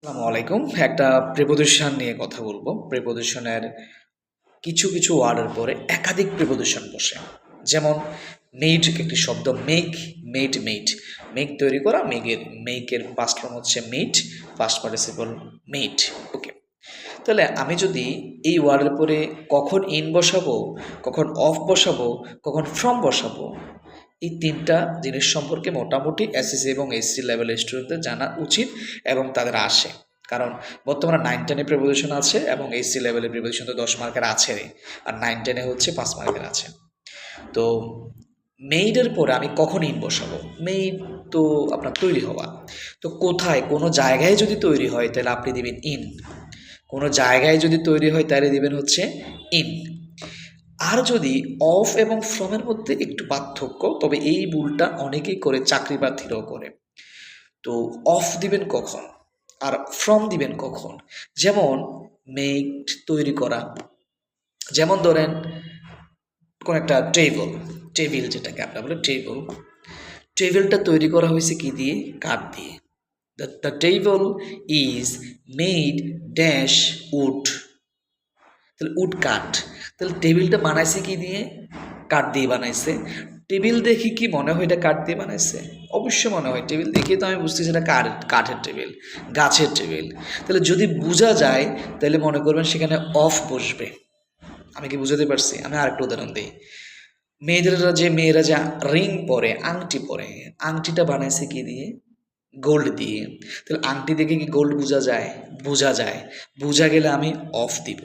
আসসালামু আলাইকুম। একটা প্রিপোজিশন নিয়ে কথা বলবো। প্রিপোজিশনের কিছু ওয়ার্ডের পরে একাধিক প্রিপোজিশন বসে। যেমন মেড একটি শব্দ মেক, মেড। মেক তৈরি করা, মেকের পাস্ট ফর্ম হচ্ছে মেড, পাস্ট পার্টিসিপল মেড। ওকে। তাহলে আমি যদি এই ওয়ার্ডের পরে কখন ইন বসাবো, কখন অফ বসাবো, কখন ফ্রম বসাবো, এই তিনটা জিনিস সম্পর্কে মোটামুটি এসএসসি এবং এসসি লেভেলের স্টুডেন্টদের জানা উচিত এবং তাদের আসে। কারণ বর্তমানে 9-10 প্রিপোজিশন আছে এবং এসসি লেভেলের প্রিপোজিশন তো 10 মার্কের আছে, আর 9-10 হচ্ছে 5 মার্কের আছে। তো মেইডের পরে আমি কখন ইন বসাবো? মেইড তো আপনার তৈরি হওয়া। তো কোথায়, কোনো জায়গায় যদি তৈরি হয় তাহলে আপনি দিবেন ইন। কোনো জায়গায় যদি তৈরি হয় তাহলে দিবেন হচ্ছে ইন। আর যদি অফ এবং ফ্রমের মধ্যে একটু পার্থক্য, তবে এই ভুলটা অনেকেই করে, চাকরি প্রার্থীরাও করে। তো অফ দিবেন কখন আর ফ্রম দিবেন কখন? যেমন মেক তৈরি করা, যেমন ধরেন কোন একটা টেবিল যেটাকে আমরা বলি টেবিলটা তৈরি করা হয়েছে কি দিয়ে? কাঠ দিয়ে। The table is made dash would. তাহলে উড কাঠ। তাহলে টেবিলটা বানাইছে কি দিয়ে? কাঠ দিয়ে বানাইছে। টেবিল দেখি কি মনে হয় এটা কাঠ দিয়ে বানাইছে? অবশ্যই মনে হয়, টেবিল দেখে তো আমি বুঝতেছি এটা কাঠের টেবিল, গাছের টেবিল। তাহলে যদি বোঝা যায় তাহলে মনে করবেন সেখানে অফ বসবে। আমি কি বুঝাতে পারছি? আমি আরেকটা উদাহরণ দিই। মেয়েরা যে রিং পরে, আংটি পরে, আংটিটা বানাইছে কি দিয়ে? গোল্ড দিয়ে। তাহলে আংটি দেখে কি গোল্ড বোঝা যায়? বোঝা যায়। বোঝা গেলে আমি অফ দিব।